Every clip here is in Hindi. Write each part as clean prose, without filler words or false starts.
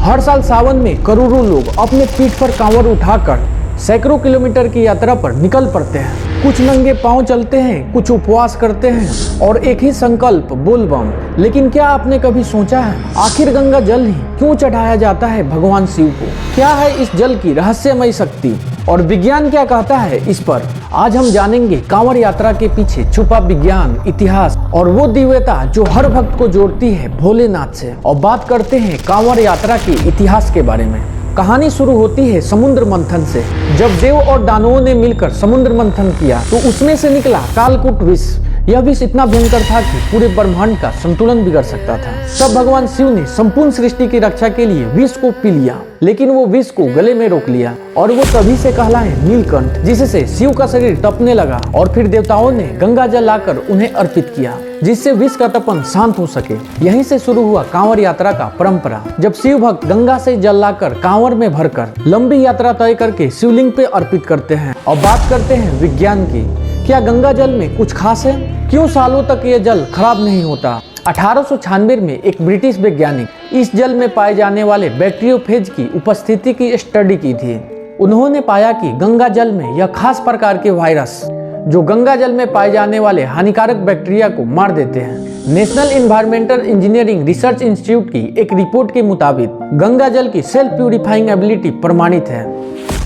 हर साल सावन में करोड़ों लोग अपने पीठ पर कांवड़ उठाकर सैकड़ों किलोमीटर की यात्रा पर निकल पड़ते हैं। कुछ नंगे पांव चलते हैं, कुछ उपवास करते हैं और एक ही संकल्प, बोल बम। लेकिन क्या आपने कभी सोचा है आखिर गंगा जल ही क्यों चढ़ाया जाता है भगवान शिव को? क्या है इस जल की रहस्यमयी शक्ति और विज्ञान क्या कहता है इस पर? आज हम जानेंगे कांवड़ यात्रा के पीछे छुपा विज्ञान, इतिहास और वो दिव्यता जो हर भक्त को जोड़ती है भोलेनाथ से। और बात करते हैं कांवड़ यात्रा के इतिहास के बारे में। कहानी शुरू होती है समुद्र मंथन से। जब देव और दानवों ने मिलकर समुद्र मंथन किया तो उसमें से निकला कालकूट विष। यह विष इतना भयंकर था कि पूरे ब्रह्मांड का संतुलन बिगड़ सकता था। तब भगवान शिव ने संपूर्ण सृष्टि की रक्षा के लिए विष को पी लिया, लेकिन वो विष को गले में रोक लिया और वो तभी से कहलाए नीलकंठ, जिससे शिव का शरीर तपने लगा। और फिर देवताओं ने गंगा जल लाकर उन्हें अर्पित किया, जिससे विष का तपन शांत हो सके। यहीं से शुरू हुआ कांवड़ यात्रा का परंपरा। जब शिव भक्त गंगा से जल लाकर कांवड़ में भरकर लंबी यात्रा तय करके शिवलिंग पे अर्पित करते हैं। और बात करते हैं विज्ञान की। क्या गंगा जल में कुछ खास है? क्यों सालों तक ये जल खराब नहीं होता? 1896 में एक ब्रिटिश वैज्ञानिक इस जल में पाए जाने वाले बैक्टीरियोफेज की उपस्थिति की स्टडी की थी। उन्होंने पाया कि गंगा जल में यह खास प्रकार के वायरस जो गंगा जल में पाए जाने वाले हानिकारक बैक्टीरिया को मार देते हैं। National environmental engineering research institute की एक रिपोर्ट के मुताबिक गंगा जल की सेल्फ प्यूरिफाइंग एबिलिटी प्रमाणित है।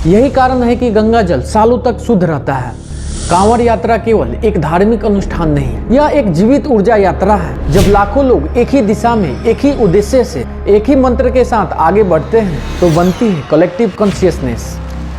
यही कारण है कि गंगा जल सालों तक शुद्ध रहता है। कांवड़ यात्रा केवल एक धार्मिक अनुष्ठान नहीं, यह एक जीवित ऊर्जा यात्रा है। जब लाखों लोग एक ही दिशा में, एक ही उद्देश्य से, एक ही मंत्र के साथ आगे बढ़ते हैं तो बनती है कलेक्टिव कॉन्शियसनेस,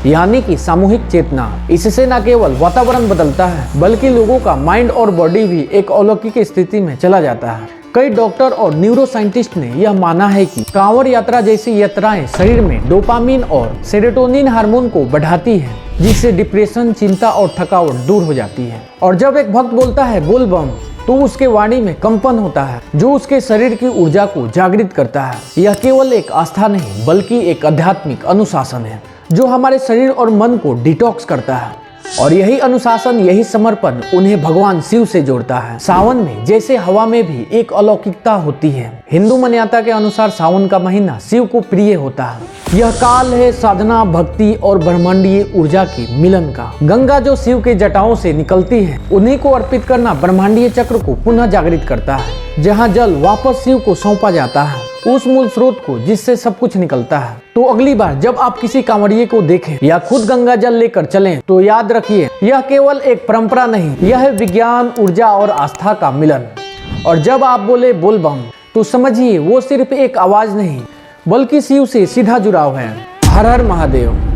यानी कि सामूहिक चेतना। इससे न केवल वातावरण बदलता है बल्कि लोगों का माइंड और बॉडी भी एक अलौकिक स्थिति में चला जाता है। कई डॉक्टर और न्यूरो साइंटिस्ट ने यह माना है कि कांवड़ यात्रा जैसी यात्राएं शरीर में डोपामिन और सेरोटोनिन हार्मोन को बढ़ाती है, जिससे डिप्रेशन, चिंता और थकावट दूर हो जाती है। और जब एक भक्त बोलता है बोल बम तो उसके वाणी में कंपन होता है जो उसके शरीर की ऊर्जा को जागृत करता है। यह केवल एक आस्था नहीं बल्कि एक आध्यात्मिक अनुशासन है जो हमारे शरीर और मन को डिटॉक्स करता है। और यही अनुशासन, यही समर्पण उन्हें भगवान शिव से जोड़ता है। सावन में जैसे हवा में भी एक अलौकिकता होती है। हिंदू मान्यता के अनुसार सावन का महीना शिव को प्रिय होता है। यह काल है साधना, भक्ति और ब्रह्मांडीय ऊर्जा के मिलन का। गंगा जो शिव के जटाओं से निकलती है उन्हीं को अर्पित करना ब्रह्मांडीय चक्र को पुनः जागृत करता है। जहाँ जल वापस शिव को सौंपा जाता है, उस मूल स्रोत को जिससे सब कुछ निकलता है। तो अगली बार जब आप किसी कांवड़िए को देखें या खुद गंगा जल लेकर चलें तो याद रखिए यह केवल एक परंपरा नहीं, यह है विज्ञान, ऊर्जा और आस्था का मिलन। और जब आप बोले बोल बम तो समझिए वो सिर्फ एक आवाज नहीं बल्कि शिव से सीधा जुड़ाव है। हर हर महादेव।